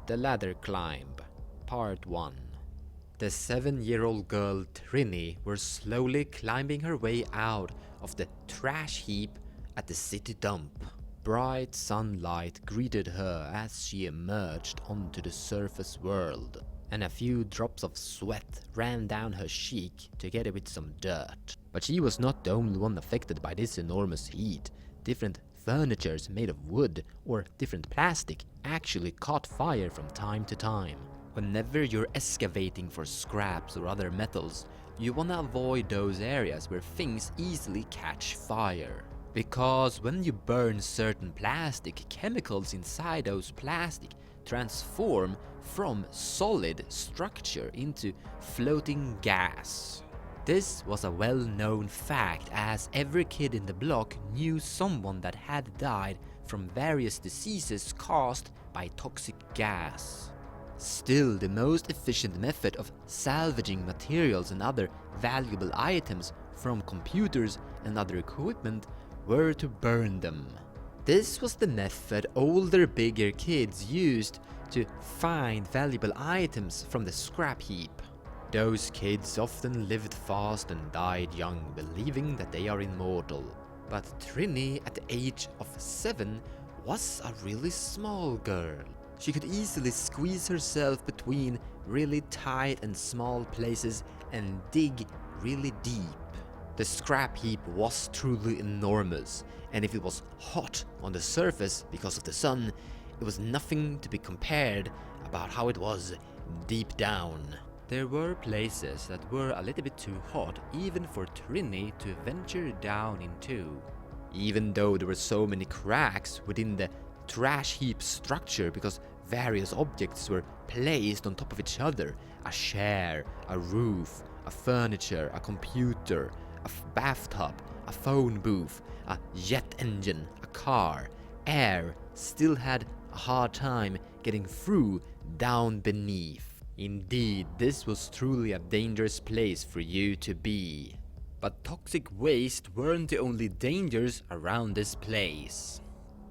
The Ladder Climb, Part 1. The 7-year-old girl Trini was slowly climbing her way out of the trash heap at the city dump. Bright sunlight greeted her as she emerged onto the surface world, and a few drops of sweat ran down her cheek together with some dirt. But she was not the only one affected by this enormous heat. Different furnitures made of wood or different plastic actually caught fire from time to time. Whenever you're excavating for scraps or other metals, you want to avoid those areas where things easily catch fire. Because when you burn certain plastic, chemicals inside those plastic transform from solid structure into floating gas. This was a well-known fact, as every kid in the block knew someone that had died from various diseases caused by toxic gas. Still, the most efficient method of salvaging materials and other valuable items from computers and other equipment were to burn them. This was the method older, bigger kids used to find valuable items from the scrap heap. Those kids often lived fast and died young, believing that they are immortal. But Trini, at the age of 7, was a really small girl. She could easily squeeze herself between really tight and small places and dig really deep. The scrap heap was truly enormous, and if it was hot on the surface because of the sun, it was nothing to be compared about how it was deep down. There were places that were a little bit too hot even for Trini to venture down into. Even though there were so many cracks within the trash heap structure because various objects were placed on top of each other, a chair, a roof, a furniture, a computer, a bathtub, a phone booth, a jet engine, a car, air still had a hard time getting through down beneath. Indeed, this was truly a dangerous place for you to be. But toxic waste weren't the only dangers around this place.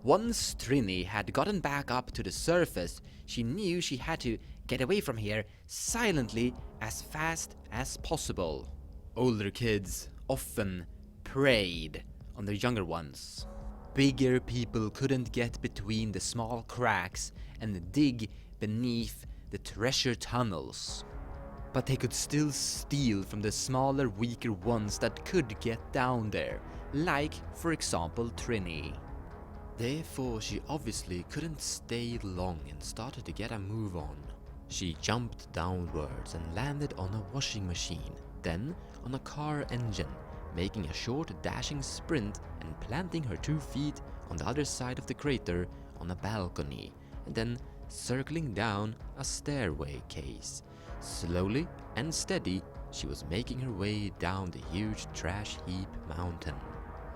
Once Trini had gotten back up to the surface, she knew she had to get away from here silently as fast as possible. Older kids often preyed on the younger ones. Bigger people couldn't get between the small cracks and dig beneath the treasure tunnels, but they could still steal from the smaller, weaker ones that could get down there, like, for example, Trini. Therefore, she obviously couldn't stay long and started to get a move on. She jumped downwards and landed on a washing machine, then on a car engine, making a short dashing sprint and planting her 2 feet on the other side of the crater on a balcony, and then circling down a stairway case. Slowly and steady, she was making her way down the huge trash heap mountain,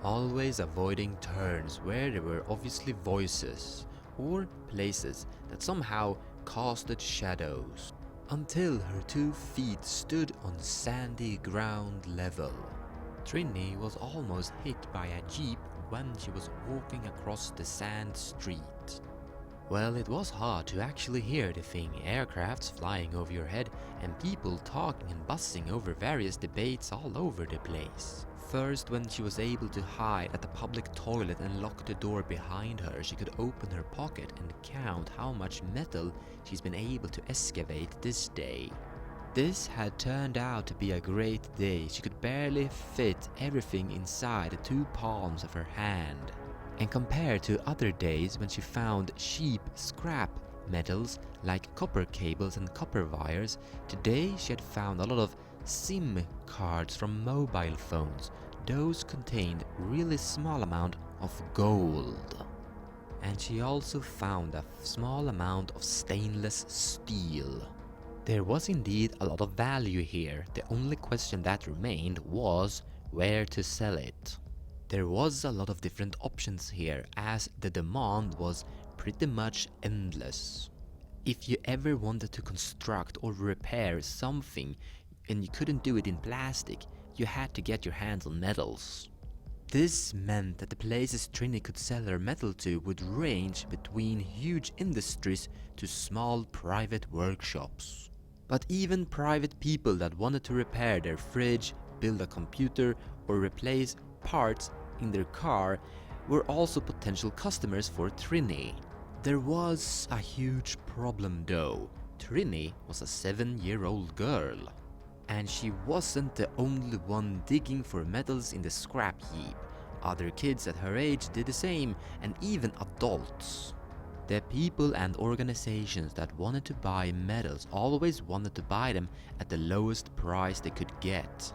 always avoiding turns where there were obviously voices or places that somehow casted shadows, until her 2 feet stood on sandy ground level. Trini was almost hit by a jeep when she was walking across the sand street. Well, it was hard to actually hear the thing, aircrafts flying over your head and people talking and buzzing over various debates all over the place. First, when she was able to hide at the public toilet and lock the door behind her, she could open her pocket and count how much metal she's been able to excavate this day. This had turned out to be a great day. She could barely fit everything inside the 2 palms of her hand. And compared to other days when she found cheap scrap metals like copper cables and copper wires, today she had found a lot of SIM cards from mobile phones. Those contained really small amount of gold. And she also found a small amount of stainless steel. There was indeed a lot of value here. The only question that remained was where to sell it. There was a lot of different options here, as the demand was pretty much endless. If you ever wanted to construct or repair something and you couldn't do it in plastic, you had to get your hands on metals. This meant that the places Trini could sell her metal to would range between huge industries to small private workshops. But even private people that wanted to repair their fridge, build a computer, or replace parts in their car were also potential customers for Trini. There was a huge problem though. Trini was a 7-year-old girl. And she wasn't the only one digging for metals in the scrap heap. Other kids at her age did the same, and even adults. The people and organizations that wanted to buy metals always wanted to buy them at the lowest price they could get.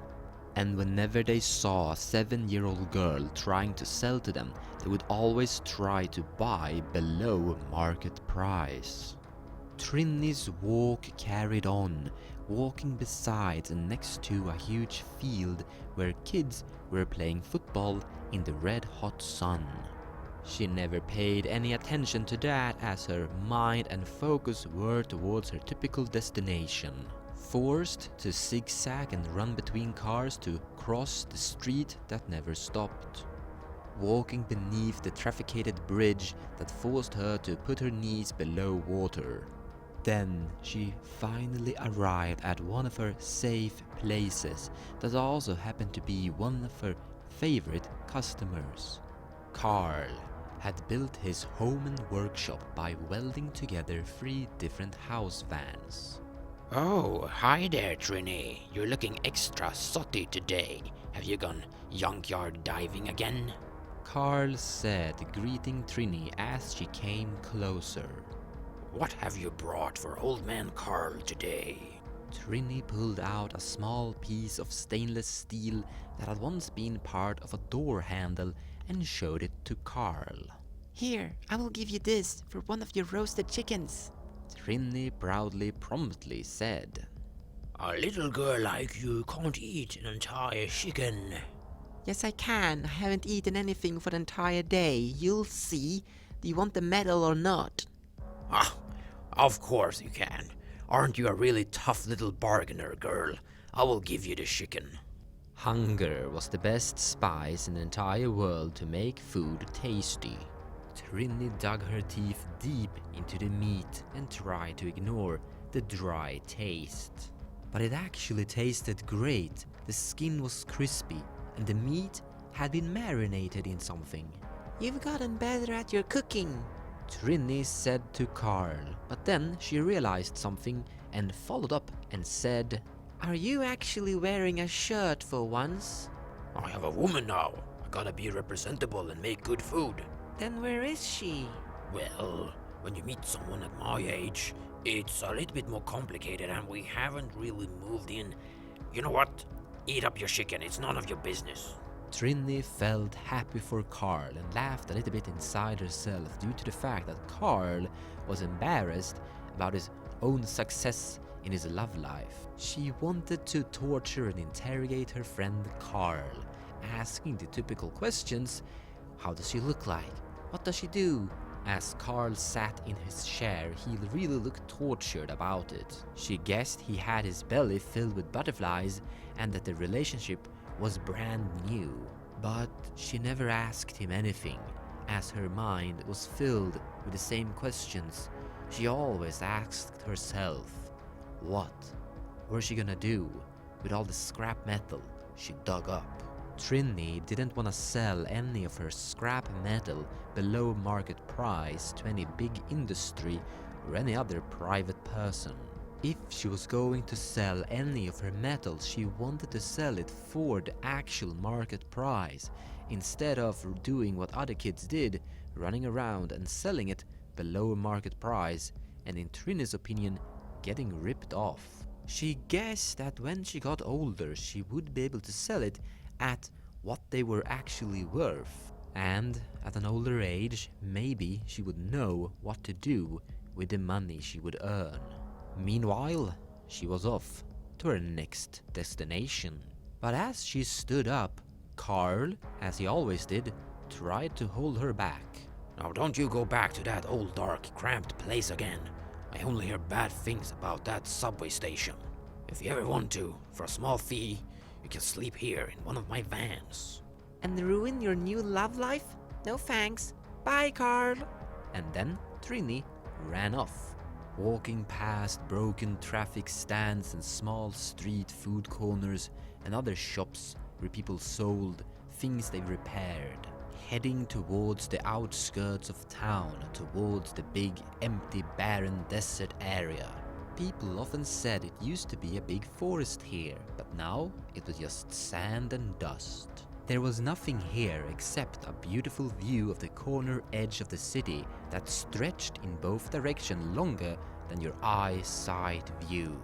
And whenever they saw a 7-year-old girl trying to sell to them, they would always try to buy below market price. Trini's walk carried on, walking beside and next to a huge field where kids were playing football in the red-hot sun. She never paid any attention to that as her mind and focus were towards her typical destination. Forced to zigzag and run between cars to cross the street that never stopped. Walking beneath the trafficated bridge that forced her to put her knees below water. Then she finally arrived at one of her safe places that also happened to be one of her favorite customers. Carl had built his home and workshop by welding together 3 different house vans. Oh, hi there, Trini. You're looking extra sooty today. Have you gone junkyard diving again? Carl said, greeting Trini as she came closer. What have you brought for old man Carl today? Trini pulled out a small piece of stainless steel that had once been part of a door handle and showed it to Carl. Here, I will give you this for one of your roasted chickens. Trini promptly said. A little girl like you can't eat an entire chicken. Yes, I can. I haven't eaten anything for the entire day. You'll see. Do you want the medal or not? Ah, of course you can. Aren't you a really tough little bargainer, girl? I will give you the chicken. Hunger was the best spice in the entire world to make food tasty. Trini dug her teeth deep into the meat and tried to ignore the dry taste. But it actually tasted great. The skin was crispy and the meat had been marinated in something. You've gotten better at your cooking, Trini said to Carl, but then she realized something and followed up and said, Are you actually wearing a shirt for once? I have a woman now. I gotta be representable and make good food. Then where is she? Well, when you meet someone at my age, it's a little bit more complicated and we haven't really moved in. You know what? Eat up your chicken, it's none of your business. Trini felt happy for Carl and laughed a little bit inside herself due to the fact that Carl was embarrassed about his own success in his love life. She wanted to torture and interrogate her friend Carl, asking the typical questions. How does she look like? What does she do? As Carl sat in his chair, he really looked tortured about it. She guessed he had his belly filled with butterflies and that the relationship was brand new. But she never asked him anything, as her mind was filled with the same questions she always asked herself. What was she gonna do with all the scrap metal she dug up? Trini didn't want to sell any of her scrap metal below market price to any big industry or any other private person. If she was going to sell any of her metal, she wanted to sell it for the actual market price, instead of doing what other kids did, running around and selling it below market price, and in Trini's opinion, getting ripped off. She guessed that when she got older, she would be able to sell it at what they were actually worth, and at an older age, maybe she would know what to do with the money she would earn. Meanwhile, she was off to her next destination. But as she stood up, Carl, as he always did, tried to hold her back. Now don't you go back to that old dark, cramped place again. I only hear bad things about that subway station. If you ever want to, for a small fee, you can sleep here in one of my vans. And ruin your new love life? No thanks. Bye, Carl. And then Trini ran off, walking past broken traffic stands and small street food corners and other shops where people sold things they repaired, heading towards the outskirts of town, towards the big, empty, barren desert area. People often said it used to be a big forest here, but now it was just sand and dust. There was nothing here except a beautiful view of the corner edge of the city that stretched in both directions longer than your eyesight view.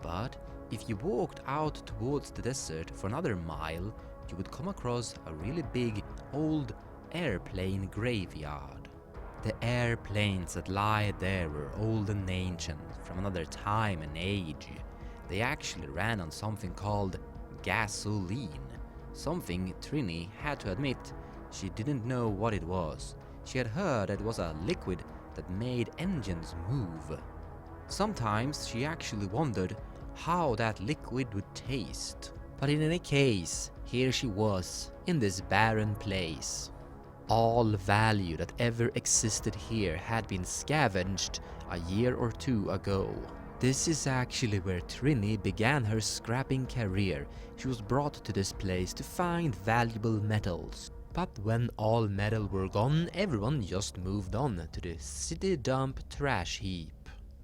But if you walked out towards the desert for another mile, you would come across a really big, old airplane graveyard. The airplanes that lie there were old and ancient, from another time and age. They actually ran on something called gasoline. Something Trini had to admit she didn't know what it was. She had heard it was a liquid that made engines move. Sometimes she actually wondered how that liquid would taste. But in any case, here she was, in this barren place. All value that ever existed here had been scavenged a year or two ago. This is actually where Trini began her scrapping career. She was brought to this place to find valuable metals. But when all metal were gone, everyone just moved on to the city dump trash heap.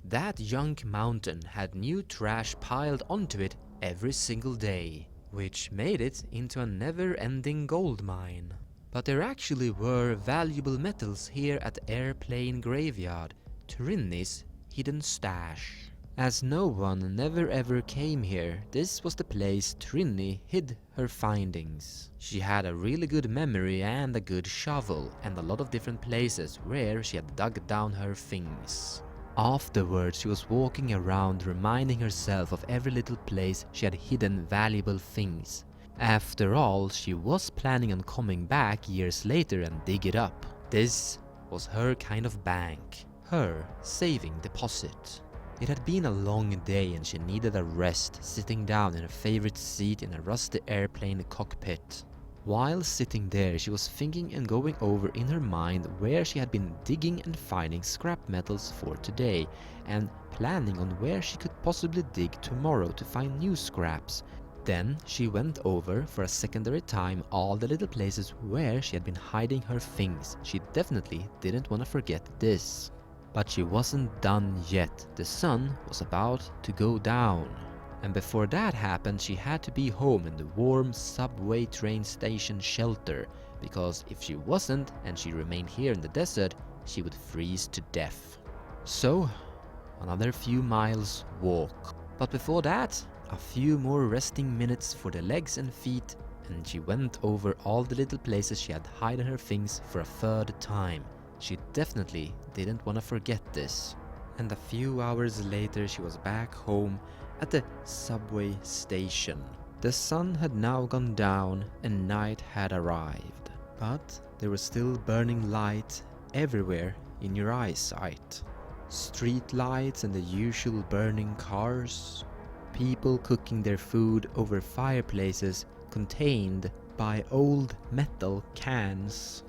That junk mountain had new trash piled onto it every single day, which made it into a never-ending gold mine. But there actually were valuable metals here at the airplane graveyard, Trinis' hidden stash. As no one never ever came here, this was the place Trini hid her findings. She had a really good memory and a good shovel, and a lot of different places where she had dug down her things. Afterwards, she was walking around reminding herself of every little place she had hidden valuable things. After all, she was planning on coming back years later and dig it up. This was her kind of bank, her saving deposit. It had been a long day and she needed a rest, sitting down in her favorite seat in a rusty airplane cockpit. While sitting there, she was thinking and going over in her mind where she had been digging and finding scrap metals for today, and planning on where she could possibly dig tomorrow to find new scraps. Then she went over for a secondary time all the little places where she had been hiding her things. She definitely didn't want to forget this. But she wasn't done yet. The sun was about to go down. And before that happened, she had to be home in the warm subway train station shelter, because if she wasn't and she remained here in the desert, she would freeze to death. So, another few miles walk. But before that, a few more resting minutes for the legs and feet, and she went over all the little places she had hidden her things for a third time. She definitely didn't want to forget this. And a few hours later she was back home at the subway station. The sun had now gone down and night had arrived. But there was still burning light everywhere in your eyesight. Street lights and the usual burning cars. People cooking their food over fireplaces contained by old metal cans.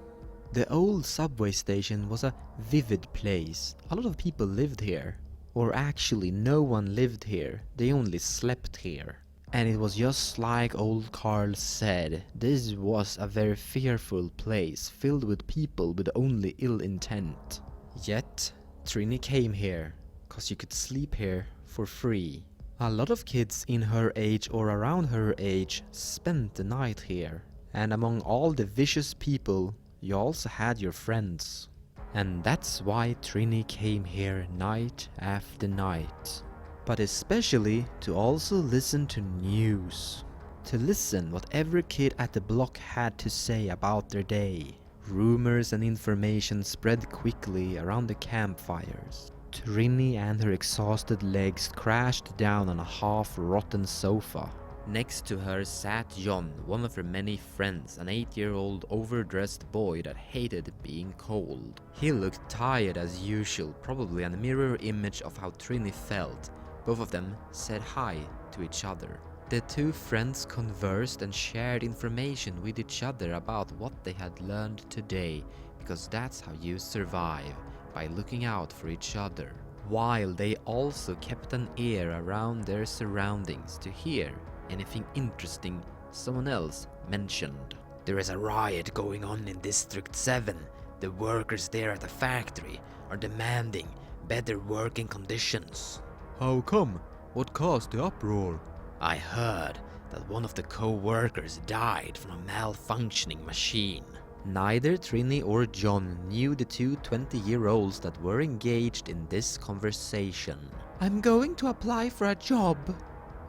The old subway station was a vivid place. A lot of people lived here. Or actually, no one lived here. They only slept here. And it was just like old Carl said. This was a very fearful place, filled with people with only ill intent. Yet, Trini came here, 'cause you could sleep here for free. A lot of kids in her age or around her age spent the night here. And among all the vicious people, you also had your friends. And that's why Trini came here night after night. But especially to also listen to news. To listen what every kid at the block had to say about their day. Rumors and information spread quickly around the campfires. Trini and her exhausted legs crashed down on a half-rotten sofa. Next to her sat John, one of her many friends, an 8-year-old overdressed boy that hated being cold. He looked tired as usual, probably a mirror image of how Trini felt. Both of them said hi to each other. The two friends conversed and shared information with each other about what they had learned today, because that's how you survive, by looking out for each other. While they also kept an ear around their surroundings to hear anything interesting someone else mentioned. There is a riot going on in District 7. The workers there at the factory are demanding better working conditions. How come? What caused the uproar? I heard that one of the co-workers died from a malfunctioning machine. Neither Trini or John knew the two 20-year-olds that were engaged in this conversation. I'm going to apply for a job.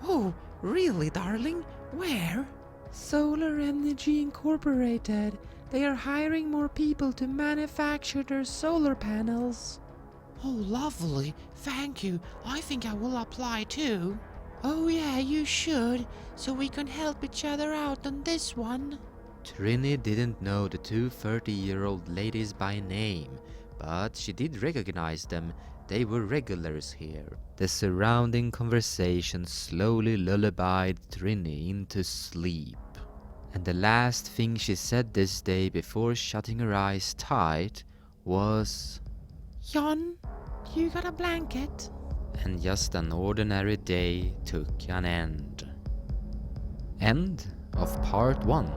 Oh, really, darling? Where? Solar Energy Incorporated. They are hiring more people to manufacture their solar panels. Oh, lovely. Thank you. I think I will apply too. Oh yeah, you should, so we can help each other out on this one. Trini didn't know the two 30-year-old ladies by name, but she did recognize them. They were regulars here. The surrounding conversation slowly lullabied Trini into sleep. And the last thing she said this day before shutting her eyes tight was, Jon, you got a blanket? and just an ordinary day took an end. End of part 1.